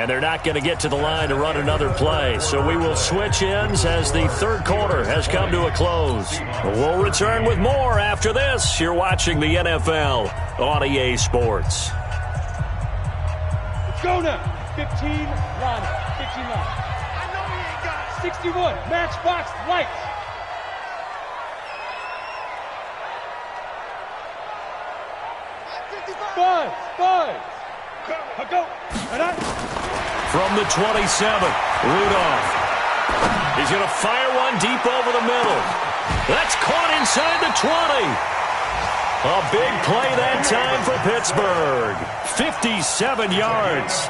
And they're not going to get to the line to run another play. So we will switch ends as the 3rd quarter has come to a close. We'll return with more after this. You're watching the NFL on EA Sports. Let's go now. 15 line. 15 line. I know he ain't got it. 61. Matchbox lights. Buzz. Go. From the 27, Rudolph. He's going to fire one deep over the middle. That's caught inside the 20. A big play that time for Pittsburgh. 57 yards.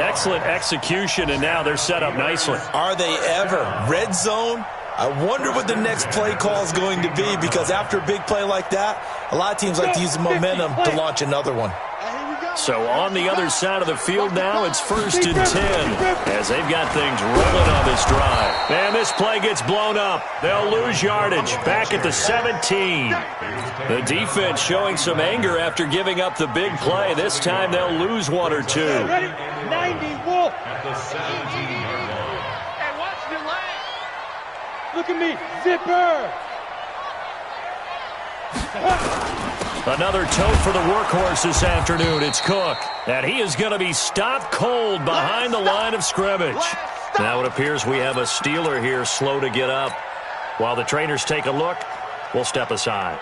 Excellent execution, and now they're set up nicely. Are they ever? Red zone? I wonder what the next play call is going to be because after a big play like that, a lot of teams like to use the momentum to launch another one. So on the other side of the field now, it's 1st and 10 as they've got things rolling on this drive. And this play gets blown up. They'll lose yardage back at the 17. The defense showing some anger after giving up the big play. This time they'll lose 1 or 2. Ready? 90 Wolf. At the 17-yard line. Hey, watch the line. Look at me. Zipper. Another tote for the workhorse this afternoon. It's Cook. And he is going to be stopped cold behind the line of scrimmage. Now it appears we have a Steeler here slow to get up. While the trainers take a look, we'll step aside.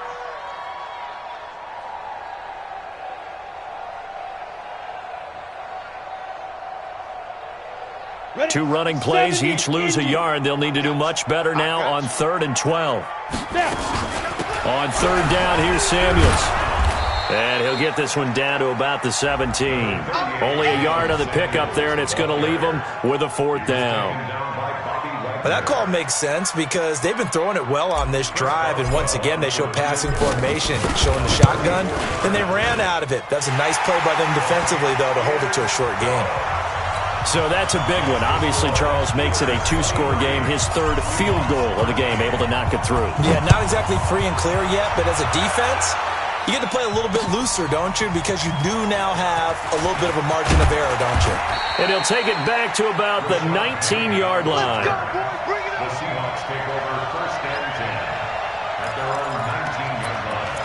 Two running plays, each lose a yard. They'll need to do much better now on 3rd and 12. On 3rd down, here's Samuels. And he'll get this one down to about the 17. Only a yard on the pickup there, and it's going to leave him with a 4th down. Well, that call makes sense because they've been throwing it well on this drive, and once again they show passing formation, showing the shotgun. Then they ran out of it. That's a nice play by them defensively, though, to hold it to a short game. So that's a big one. Obviously, Charles makes it a 2-score game. His 3rd field goal of the game, able to knock it through. Yeah, not exactly free and clear yet, but as a defense, you get to play a little bit looser, don't you? Because you do now have a little bit of a margin of error, don't you? And he'll take it back to about the 19-yard line. The Seahawks take over 1st and 10 at their own 19-yard line.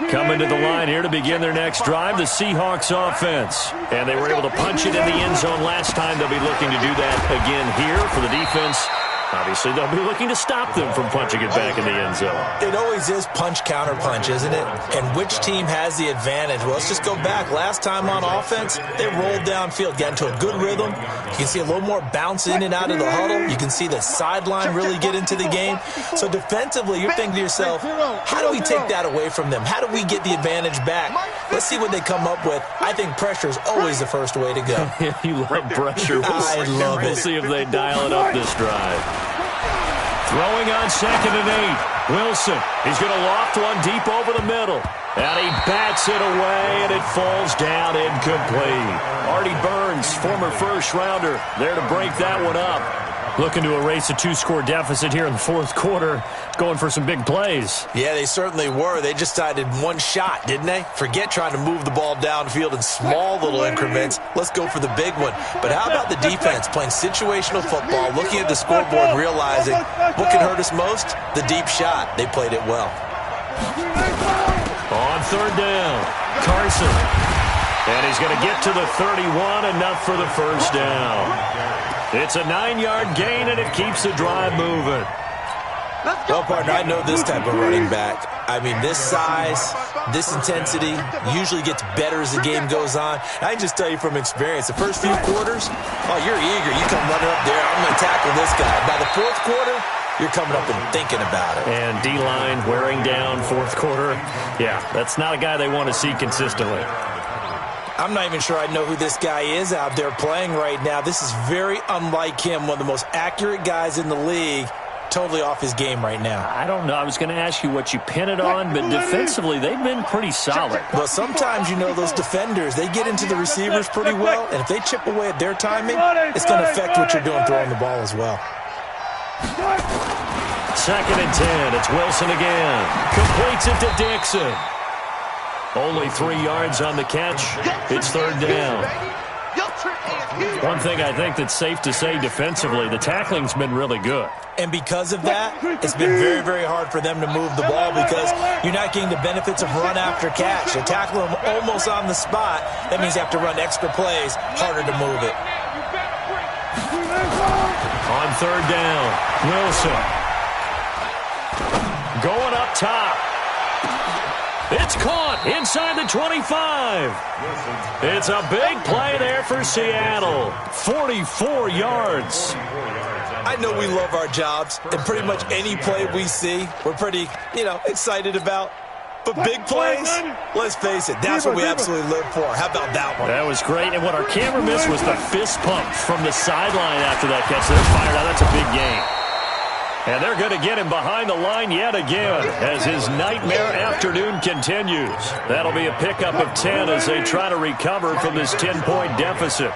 Coming to the line here to begin their next drive, the Seahawks offense. And they were able to punch it in the end zone last time. They'll be looking to do that again here for the defense. Obviously, they'll be looking to stop them from punching it back in the end zone. It always is punch-counter-punch, isn't it? And which team has the advantage? Well, let's just go back. Last time on offense, they rolled downfield, got into a good rhythm. You can see a little more bounce in and out of the huddle. You can see the sideline really get into the game. So defensively, you're thinking to yourself, how do we take that away from them? How do we get the advantage back? Let's see what they come up with. I think pressure is always the first way to go. You love pressure. I love it. We'll see if they dial it up this drive. Throwing on 2nd and 8. Wilson. He's going to loft one deep over the middle. And he bats it away, and it falls down incomplete. Artie Burns, former first-rounder, there to break that one up. Looking to erase a 2-score deficit here in the 4th quarter. Going for some big plays. Yeah, they certainly were. They just decided one shot, didn't they? Forget trying to move the ball downfield in small little increments. Let's go for the big one. But how about the defense playing situational football, looking at the scoreboard, realizing what can hurt us most? The deep shot. They played it well. On 3rd down, Carson. And he's going to get to the 31, enough for the 1st down. It's a 9-yard gain, and it keeps the drive moving. Well, partner, I know this type of running back. I mean, this size, this intensity usually gets better as the game goes on. I can just tell you from experience, the first few quarters, oh, you're eager. You come running up there, I'm going to tackle this guy. By the 4th quarter, you're coming up and thinking about it. And D-line wearing down 4th quarter. Yeah, that's not a guy they want to see consistently. I'm not even sure I know who this guy is out there playing right now. This is very unlike him, one of the most accurate guys in the league. Totally off his game right now. I don't know. I was going to ask you what you pin it on, but defensively, they've been pretty solid. Well, sometimes, you know, those defenders, they get into the receivers pretty well, and if they chip away at their timing, it's going to affect what you're doing throwing the ball as well. 2nd and 10. It's Wilson again. Completes it to Dixon. Only 3 yards on the catch. It's 3rd down. One thing I think that's safe to say defensively, the tackling's been really good. And because of that, it's been very, very hard for them to move the ball because you're not getting the benefits of run after catch. They tackle them almost on the spot. That means you have to run extra plays, harder to move it. On 3rd down, Wilson. Going up top. It's caught inside the 25. It's a big play there for Seattle. 44 yards. I know we love our jobs, and pretty much any play we see, we're pretty, excited about. But big plays, let's face it, that's what we absolutely live for. How about that one? That was great, and what our camera missed was the fist pump from the sideline after that catch. They're fired out. That's a big gain. And they're going to get him behind the line yet again as his nightmare afternoon continues. That'll be a pickup of 10 as they try to recover from this 10-point deficit.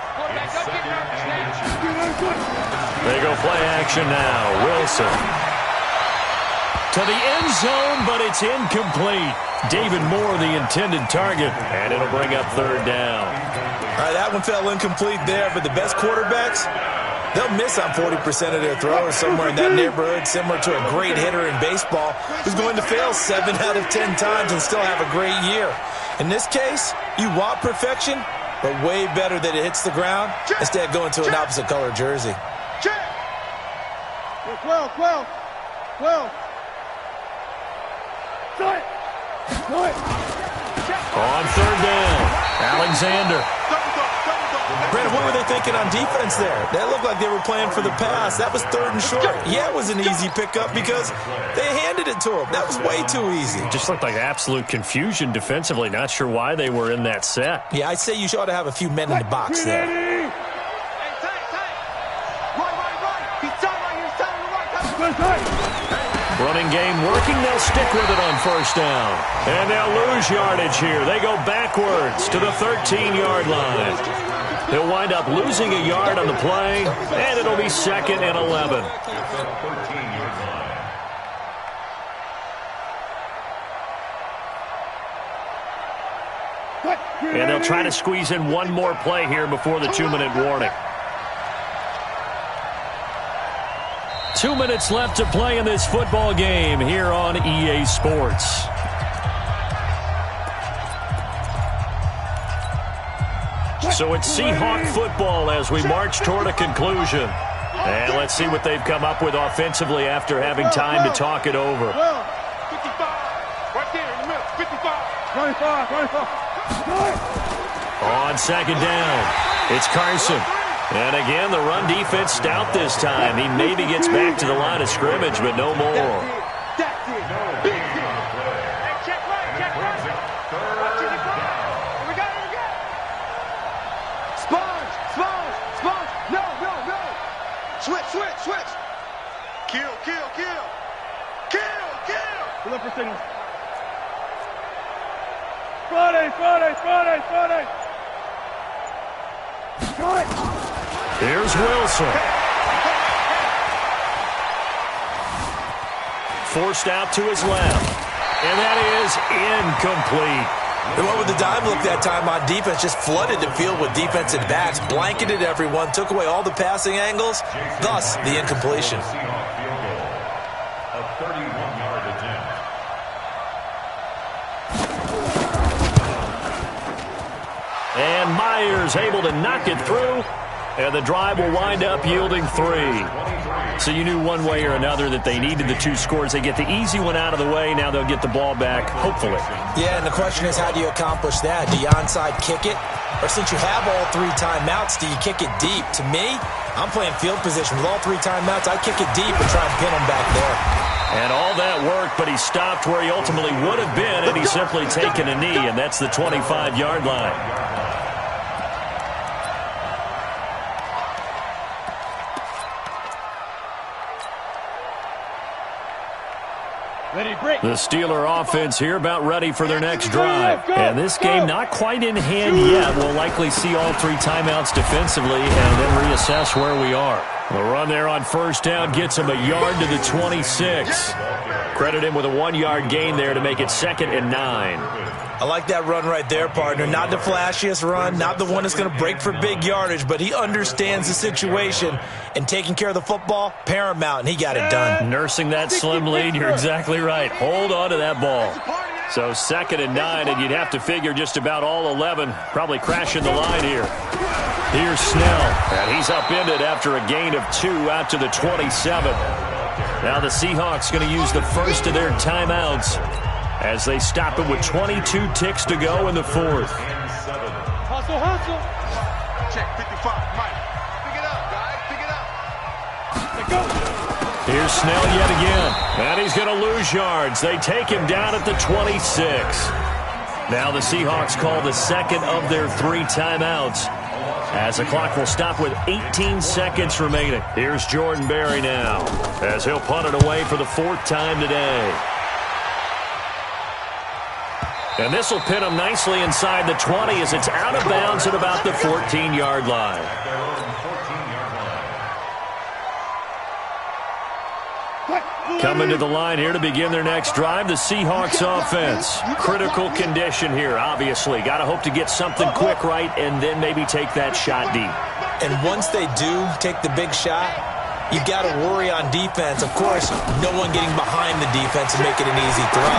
They go play action now. Wilson to the end zone, but it's incomplete. David Moore, the intended target, and it'll bring up 3rd down. All right, that one fell incomplete there, but the best quarterbacks, They'll miss on 40% of their throws, somewhere in that neighborhood, similar to a great hitter in baseball who's going to fail 7 out of 10 times and still have a great year. In this case, you want perfection, but way better that it hits the ground instead of going to an opposite color jersey. 12. On third down, Alexander. Brandon, what were they thinking on defense there? That looked like they were playing for the pass. That was 3rd and short. Yeah, it was an easy pickup because they handed it to him. That was way too easy. Just looked like absolute confusion defensively. Not sure why they were in that set. Yeah, I'd say you ought to have a few men in the box there. Running game working. They'll stick with it on first down. And they'll lose yardage here. They go backwards to the 13-yard line. He'll wind up losing a yard on the play, and it'll be 2nd and 11. And they'll try to squeeze in one more play here before the 2-minute warning. 2 minutes left to play in this football game here on EA Sports. So it's Seahawk football as we march toward a conclusion. And let's see what they've come up with offensively after having time to talk it over. 55. Right there in the middle. 55. 25. On second down, it's Carson. And again, the run defense stout this time. He maybe gets back to the line of scrimmage, but no more. That's it. Big hit. Hey, check right. Watch it, we got it. Sponge. No. Switch. Kill. Pull up for City. Friday. Here's Wilson. Forced out to his left. And that is incomplete. The one with the dime look that time on defense just flooded the field with defensive backs, blanketed everyone, took away all the passing angles, thus the incompletion. A 31-yard attempt. And Myers able to knock it through. And the drive will wind up yielding 3. So you knew one way or another that they needed the 2 scores. They get the easy one out of the way. Now they'll get the ball back, hopefully. Yeah, and the question is, how do you accomplish that? Do you onside kick it? Or since you have all 3 timeouts, do you kick it deep? To me, I'm playing field position. With all 3 timeouts, I kick it deep and try and pin them back there. And all that worked, but he stopped where he ultimately would have been, and he's simply taken a knee, and that's the 25-yard line. The Steeler offense here about ready for their next drive. And this game not quite in hand yet. We'll likely see all 3 timeouts defensively and then reassess where we are. The run there on first down gets him a yard to the 26. Credit him with a 1-yard gain there to make it 2nd and 9. I like that run right there, partner. Not the flashiest run, not the one that's going to break for big yardage, but he understands the situation, and taking care of the football, paramount, and he got it done. Nursing that slim lead, you're exactly right. Hold on to that ball. So 2nd and 9, and you'd have to figure just about all 11 probably crashing the line here. Here's Snell, and he's upended after a gain of 2 out to the 27. Now the Seahawks going to use the first of their timeouts as they stop it with 22 ticks to go in the 4th. Hustle. Check 55, Mike. Pick it up, guys. Pick it up. Let's go. Here's Snell yet again. And he's going to lose yards. They take him down at the 26. Now the Seahawks call the 2nd of their 3 timeouts, as the clock will stop with 18 seconds remaining. Here's Jordan Berry now, as he'll punt it away for the 4th time today. And this will pin him nicely inside the 20 as it's out of bounds at about the 14-yard line. Coming to the line here to begin their next drive, the Seahawks offense. Critical condition here, obviously. Got to hope to get something quick right and then maybe take that shot deep. And once they do take the big shot, you got to worry on defense. Of course, no one getting behind the defense and making an easy throw.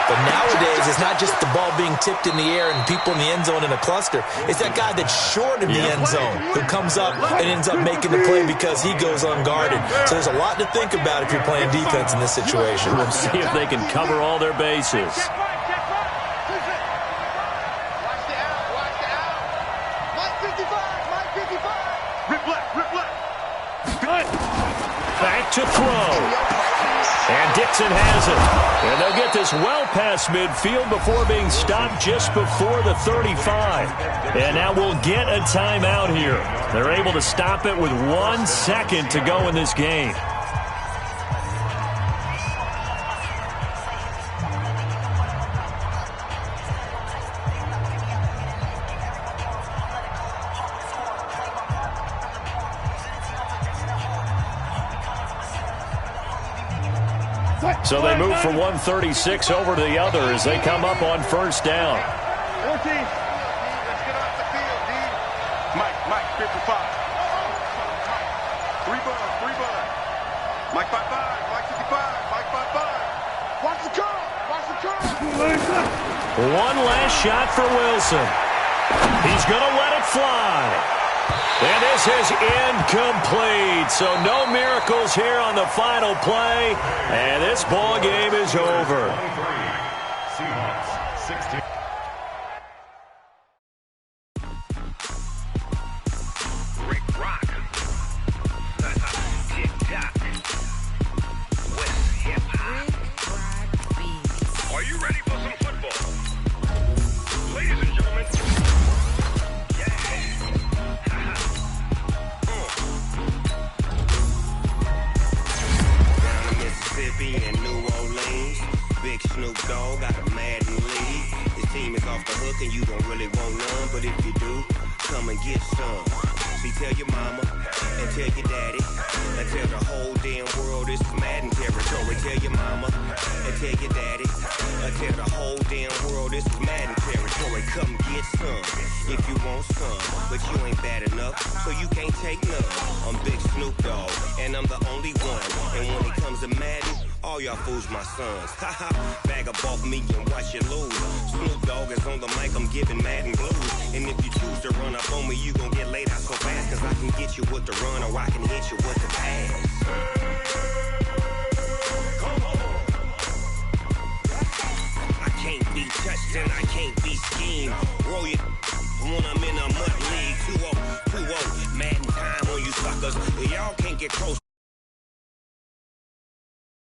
But nowadays, it's not just the ball being tipped in the air and people in the end zone in a cluster. It's that guy that's short in the end zone who comes up and ends up making the play because he goes unguarded. So there's a lot to think about if you're playing defense in this situation. We'll see if they can cover all their bases. Back to throw. And Dixon has it. And they'll get this well past midfield before being stopped just before the 35. And now we'll get a timeout here. They're able to stop it with 1 second to go in this game. So they move from 136 over to the other as they come up on first down. 14. Let's get off the field, D. Mike, 55. 3 bud. Mike 55, Mike 55, Mike 55. Watch the curl. One last shot for Wilson. He's going to let it fly. And this is incomplete. So no miracles here on the final play. And this ball game is over. Seahawks 16. Rick Rock. Tick-tock. West hip-hop. Are you ready for some football? Ladies and gentlemen. In New Orleans, Big Snoop Dogg got a Madden league. His team is off the hook and you don't really want none, but if you do, come and get some. See, tell your mama and tell your daddy and tell the whole damn world this is Madden territory. Tell your mama and tell your daddy and tell the whole damn world this is Madden territory. Come get some if you want some, but you ain't bad enough, so you can't take none. I'm Big Snoop Dogg and I'm the only one, and when it comes to Madden, all y'all fools my sons. Haha, bag up off me and watch you lose. Snoop Dogg is on the mic, I'm giving Madden blues. And if you choose to run up on me, you gon' get laid out so fast, cause I can get you with the run or I can hit you with the pass. Come on. I can't be touched and I can't be schemed. Roll it when I'm in a mud league. 2-0, Madden time on you suckers. Y'all can't get close.